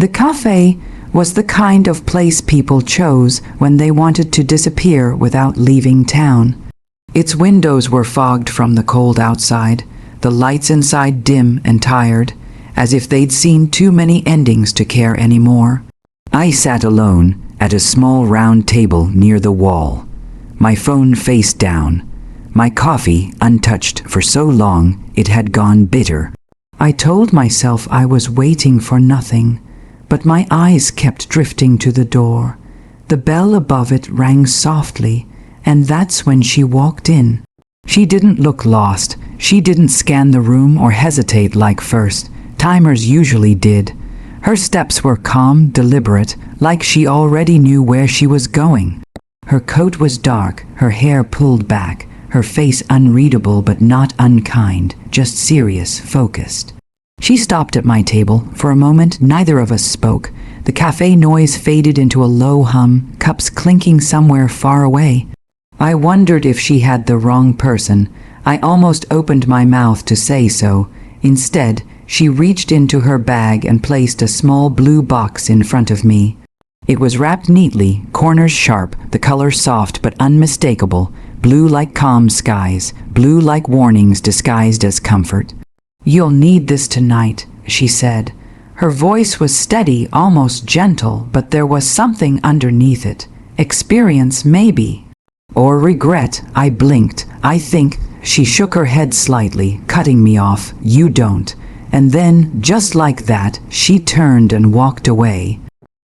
The cafe was the kind of place people chose when they wanted to disappear without leaving town. Its windows were fogged from the cold outside, the lights inside dim and tired, as if they'd seen too many endings to care anymore. I sat alone at a small round table near the wall, my phone face down, my coffee untouched for so long it had gone bitter. I told myself I was waiting for nothing, but my eyes kept drifting to the door. The bell above it rang softly, and that's when she walked in. She didn't look lost. She didn't scan the room or hesitate like first-timers usually did. Her steps were calm, deliberate, like she already knew where she was going. Her coat was dark, her hair pulled back, her face unreadable but not unkind, just serious, focused. She stopped at my table. For a moment, neither of us spoke. The cafe noise faded into a low hum, cups clinking somewhere far away. I wondered if she had the wrong person. I almost opened my mouth to say so. Instead, she reached into her bag and placed a small blue box in front of me. It was wrapped neatly, corners sharp, the color soft but unmistakable, blue like calm skies, blue like warnings disguised as comfort. "You'll need this tonight," she said. Her voice was steady, almost gentle, but there was something underneath it. Experience, maybe. Or regret. I blinked. "I think." She shook her head slightly, cutting me off. "You don't." And then, just like that, she turned and walked away.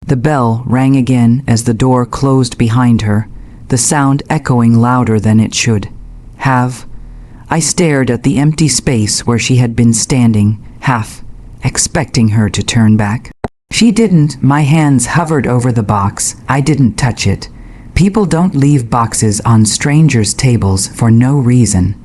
The bell rang again as the door closed behind her, the sound echoing louder than it should have. I stared at the empty space where she had been standing, half expecting her to turn back. She didn't. My hands hovered over the box. I didn't touch it. People don't leave boxes on strangers' tables for no reason.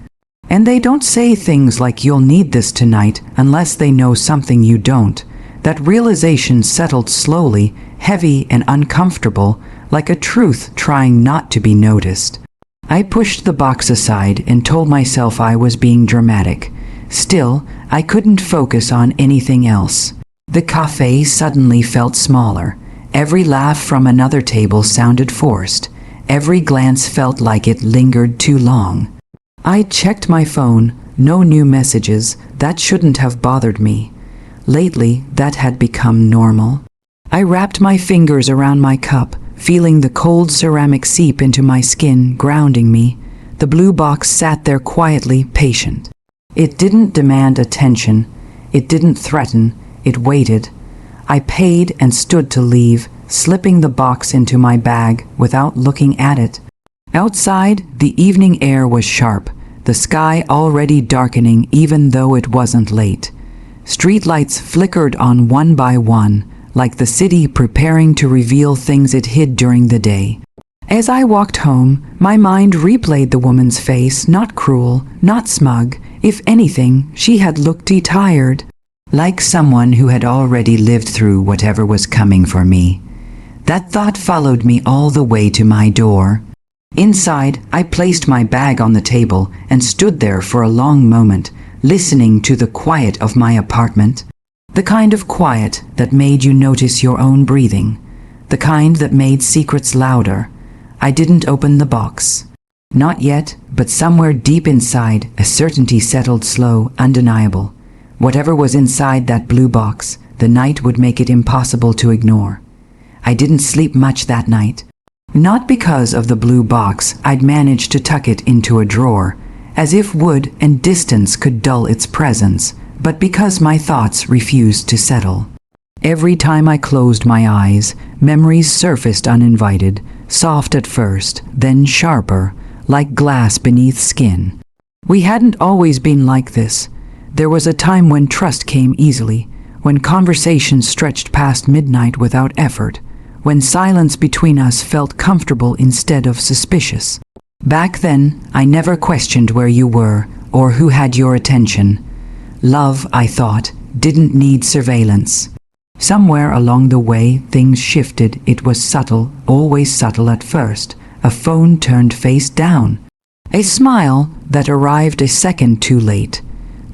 And they don't say things like "you'll need this tonight" unless they know something you don't. That realization settled slowly, heavy and uncomfortable, like a truth trying not to be noticed. I pushed the box aside and told myself I was being dramatic. Still, I couldn't focus on anything else. The cafe suddenly felt smaller. Every laugh from another table sounded forced. Every glance felt like it lingered too long. I checked my phone. No new messages. That shouldn't have bothered me. Lately, that had become normal. I wrapped my fingers around my cup, feeling the cold ceramic seep into my skin, grounding me. The blue box sat there quietly, patient. It didn't demand attention. It didn't threaten. It waited. I paid and stood to leave, slipping the box into my bag without looking at it. Outside, the evening air was sharp, the sky already darkening even though it wasn't late. Streetlights flickered on one by one, like the city preparing to reveal things it hid during the day. As I walked home, my mind replayed the woman's face, not cruel, not smug. If anything, she had looked tired, like someone who had already lived through whatever was coming for me. That thought followed me all the way to my door. Inside, I placed my bag on the table and stood there for a long moment, listening to the quiet of my apartment. The kind of quiet that made you notice your own breathing. The kind that made secrets louder. I didn't open the box. Not yet, but somewhere deep inside, a certainty settled, slow, undeniable. Whatever was inside that blue box, the night would make it impossible to ignore. I didn't sleep much that night. Not because of the blue box. I'd managed to tuck it into a drawer, as if wood and distance could dull its presence, but because my thoughts refused to settle. Every time I closed my eyes, memories surfaced uninvited, soft at first, then sharper, like glass beneath skin. We hadn't always been like this. There was a time when trust came easily, when conversations stretched past midnight without effort, when silence between us felt comfortable instead of suspicious. Back then, I never questioned where you were or who had your attention. Love, I thought, didn't need surveillance. Somewhere along the way, things shifted. It was subtle, always subtle at first. A phone turned face down. A smile that arrived a second too late.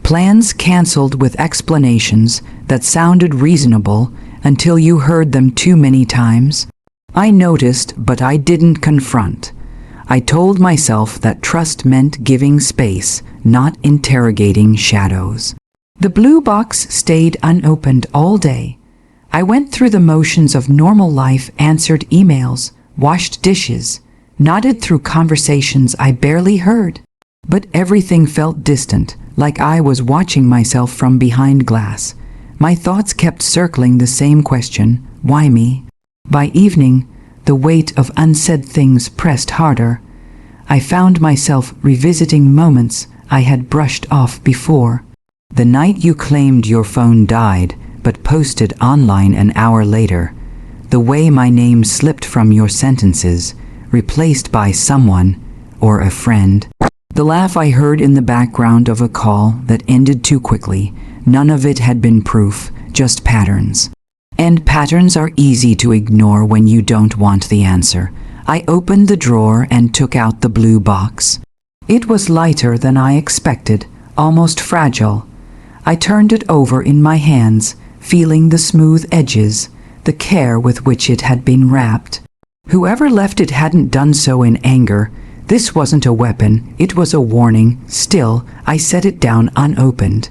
Plans canceled with explanations that sounded reasonable, until you heard them too many times? I noticed, but I didn't confront. I told myself that trust meant giving space, not interrogating shadows. The blue box stayed unopened all day. I went through the motions of normal life, answered emails, washed dishes, nodded through conversations I barely heard. But everything felt distant, like I was watching myself from behind glass. My thoughts kept circling the same question, why me? By evening, the weight of unsaid things pressed harder. I found myself revisiting moments I had brushed off before. The night you claimed your phone died, but posted online an hour later. The way my name slipped from your sentences, replaced by someone or a friend. The laugh I heard in the background of a call that ended too quickly. None of it had been proof, just patterns. And patterns are easy to ignore when you don't want the answer. I opened the drawer and took out the blue box. It was lighter than I expected, almost fragile. I turned it over in my hands, feeling the smooth edges, the care with which it had been wrapped. Whoever left it hadn't done so in anger. This wasn't a weapon, it was a warning. Still, I set it down unopened.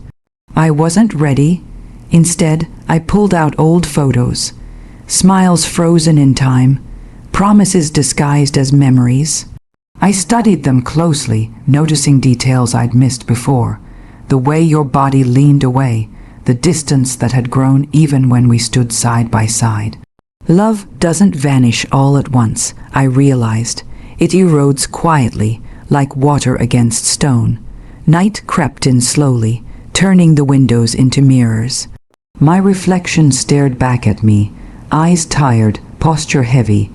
I wasn't ready. Instead, I pulled out old photos, smiles frozen in time, promises disguised as memories. I studied them closely, noticing details I'd missed before. The way your body leaned away, the distance that had grown even when we stood side by side. Love doesn't vanish all at once, I realized. It erodes quietly, like water against stone. Night crept in slowly, turning the windows into mirrors. My reflection stared back at me, eyes tired, posture heavy.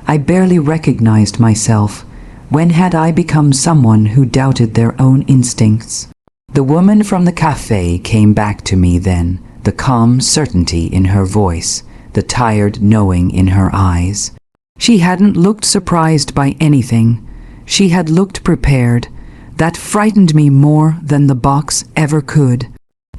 I barely recognized myself. When had I become someone who doubted their own instincts? The woman from the cafe came back to me then, the calm certainty in her voice, the tired knowing in her eyes. She hadn't looked surprised by anything. She had looked prepared. That frightened me more than the box ever could.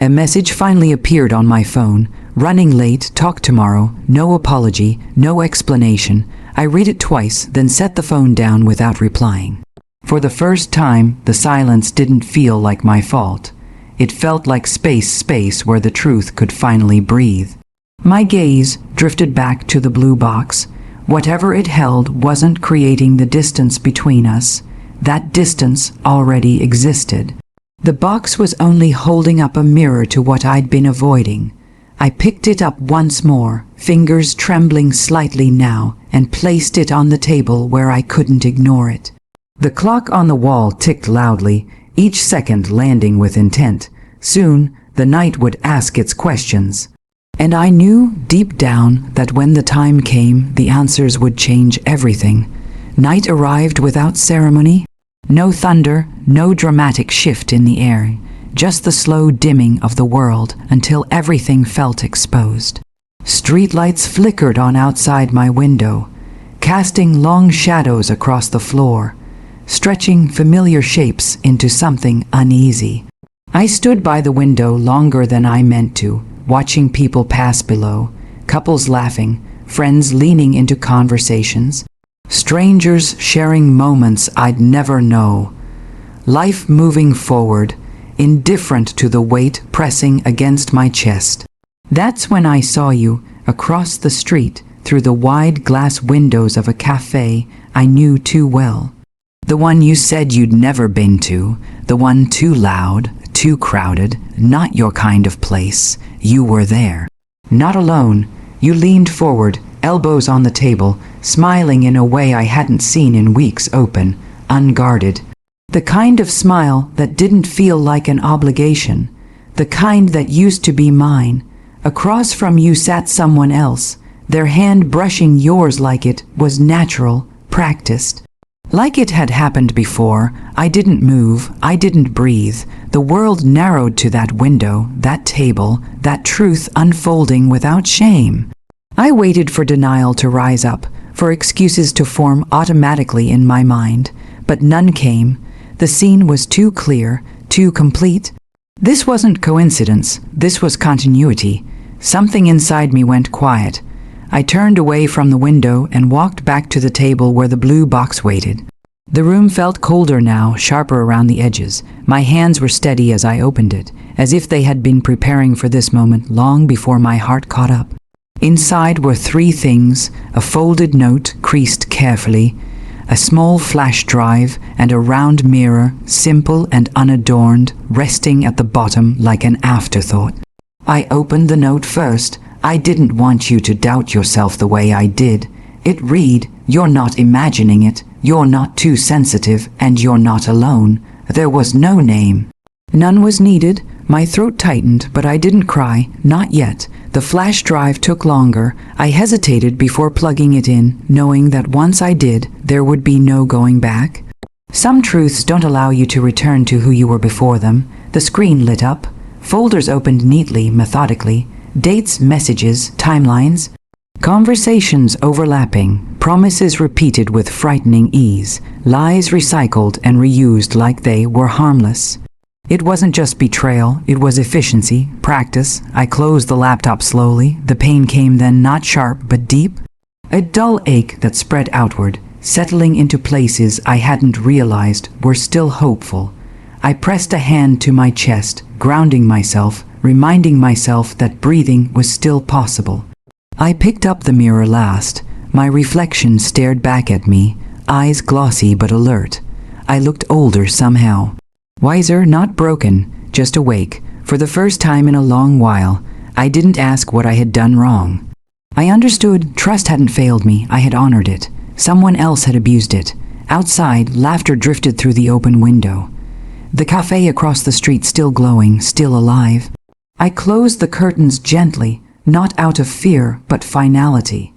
A message finally appeared on my phone. Running late, talk tomorrow, no apology, no explanation. I read it twice, then set the phone down without replying. For the first time, the silence didn't feel like my fault. It felt like space where the truth could finally breathe. My gaze drifted back to the blue box. Whatever it held wasn't creating the distance between us. That distance already existed. The box was only holding up a mirror to what I'd been avoiding. I picked it up once more, fingers trembling slightly now, and placed it on the table where I couldn't ignore it. The clock on the wall ticked loudly, each second landing with intent. Soon, the night would ask its questions. And I knew deep down that when the time came, the answers would change everything. Night arrived without ceremony. No thunder, no dramatic shift in the air, just the slow dimming of the world until everything felt exposed. Streetlights flickered on outside my window, casting long shadows across the floor, stretching familiar shapes into something uneasy. I stood by the window longer than I meant to, watching people pass below, couples laughing, friends leaning into conversations, strangers sharing moments I'd never know. Life moving forward, indifferent to the weight pressing against my chest. That's when I saw you, across the street, through the wide glass windows of a cafe I knew too well. The one you said you'd never been to, the one too loud, too crowded, not your kind of place. You were there. Not alone. You leaned forward, elbows on the table, smiling in a way I hadn't seen in weeks, open, unguarded. The kind of smile that didn't feel like an obligation. The kind that used to be mine. Across from you sat someone else, their hand brushing yours like it was natural, practiced. Like it had happened before. I didn't move, I didn't breathe. The world narrowed to that window, that table, that truth unfolding without shame. I waited for denial to rise up, for excuses to form automatically in my mind, but none came. The scene was too clear, too complete. This wasn't coincidence, this was continuity. Something inside me went quiet. I turned away from the window and walked back to the table where the blue box waited. The room felt colder now, sharper around the edges. My hands were steady as I opened it, as if they had been preparing for this moment long before my heart caught up. Inside were 3 things: a folded note creased carefully, a small flash drive, and a round mirror, simple and unadorned, resting at the bottom like an afterthought. I opened the note first. I didn't want you to doubt yourself the way I did. It read, "You're not imagining it, you're not too sensitive, and you're not alone." There was no name. None was needed. My throat tightened, but I didn't cry, not yet. The flash drive took longer. I hesitated before plugging it in, knowing that once I did, there would be no going back. Some truths don't allow you to return to who you were before them. The screen lit up. Folders opened neatly, methodically. Dates, messages, timelines. Conversations overlapping. Promises repeated with frightening ease. Lies recycled and reused like they were harmless. It wasn't just betrayal, it was efficiency, practice. I closed the laptop slowly. The pain came then, not sharp, but deep. A dull ache that spread outward, settling into places I hadn't realized were still hopeful. I pressed a hand to my chest, grounding myself, reminding myself that breathing was still possible. I picked up the mirror last. My reflection stared back at me, eyes glossy but alert. I looked older somehow. Wiser, not broken, just awake. For the first time in a long while, I didn't ask what I had done wrong. I understood trust hadn't failed me. I had honored it. Someone else had abused it. Outside, laughter drifted through the open window. The cafe across the street still glowing, still alive. I closed the curtains gently, not out of fear, but finality.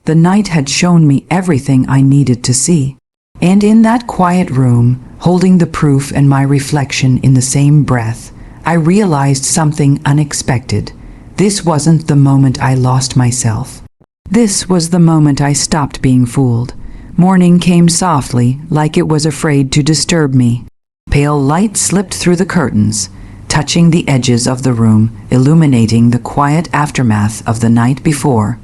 The night had shown me everything I needed to see. And in that quiet room, holding the proof and my reflection in the same breath, I realized something unexpected. This wasn't the moment I lost myself. This was the moment I stopped being fooled. Morning came softly, like it was afraid to disturb me. Pale light slipped through the curtains, touching the edges of the room, illuminating the quiet aftermath of the night before.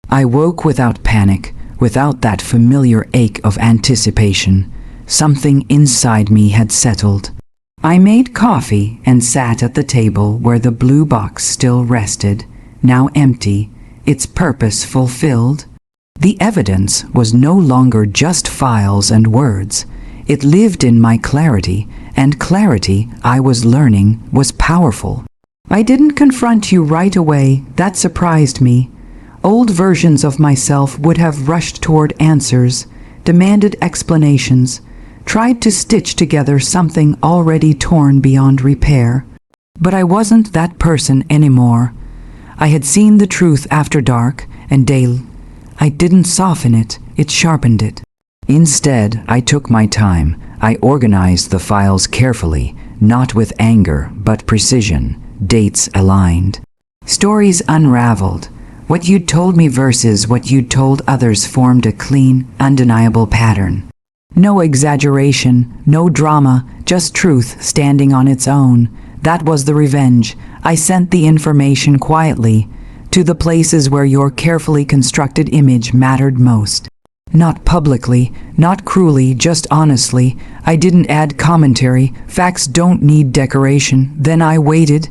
I woke without panic, without that familiar ache of anticipation. Something inside me had settled. I made coffee and sat at the table where the blue box still rested, now empty, its purpose fulfilled. The evidence was no longer just files and words. It lived in my clarity, and clarity, I was learning, was powerful. I didn't confront you right away. That surprised me. Old versions of myself would have rushed toward answers, demanded explanations, tried to stitch together something already torn beyond repair. But I wasn't that person anymore. I had seen the truth after dark and day. I didn't soften it, it sharpened it. Instead, I took my time. I organized the files carefully, not with anger, but precision, dates aligned. Stories unraveled. What you'd told me versus what you'd told others formed a clean, undeniable pattern. No exaggeration, no drama, just truth standing on its own. That was the revenge. I sent the information quietly, to the places where your carefully constructed image mattered most. Not publicly, not cruelly, just honestly. I didn't add commentary. Facts don't need decoration. Then I waited.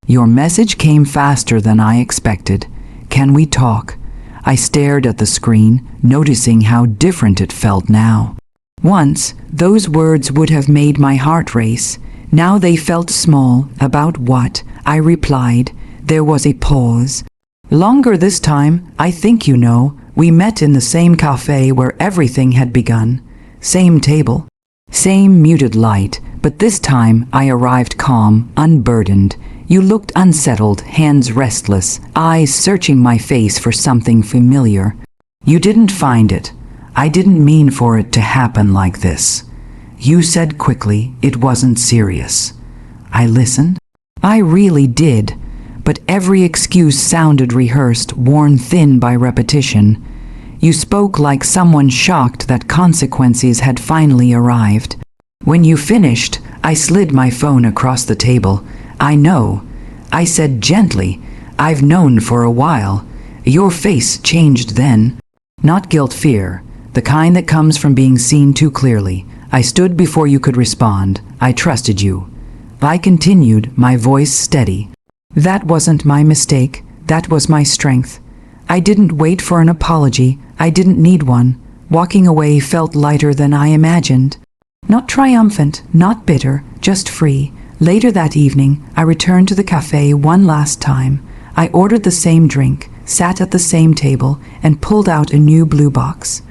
Your message came faster than I expected. Can we talk? I stared at the screen, noticing how different it felt now. Once, those words would have made my heart race. Now they felt small. About what? I replied. There was a pause. Longer this time, I think you know. We met in the same cafe where everything had begun. Same table. Same muted light, but this time I arrived calm, unburdened. You looked unsettled, hands restless, eyes searching my face for something familiar. You didn't find it. I didn't mean for it to happen like this. You said quickly it wasn't serious. I listened. I really did. But every excuse sounded rehearsed, worn thin by repetition. You spoke like someone shocked that consequences had finally arrived. When you finished, I slid my phone across the table. I know. I said gently, I've known for a while. Your face changed then. Not guilt, fear, the kind that comes from being seen too clearly. I stood before you could respond. I trusted you. I continued, my voice steady. That wasn't my mistake. That was my strength. I didn't wait for an apology. I didn't need one. Walking away felt lighter than I imagined. Not triumphant, not bitter, just free. Later that evening, I returned to the cafe one last time. I ordered the same drink, sat at the same table, and pulled out a new blue box.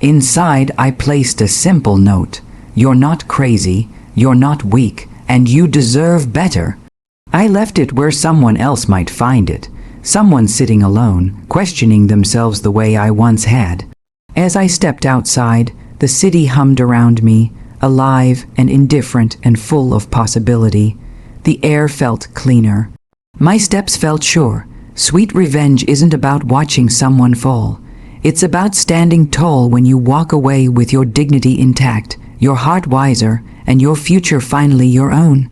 Inside, I placed a simple note. You're not crazy, you're not weak, and you deserve better. I left it where someone else might find it. Someone sitting alone, questioning themselves the way I once had. As I stepped outside, the city hummed around me, alive and indifferent and full of possibility. The air felt cleaner. My steps felt sure. Sweet revenge isn't about watching someone fall. It's about standing tall when you walk away with your dignity intact, your heart wiser, and your future finally your own.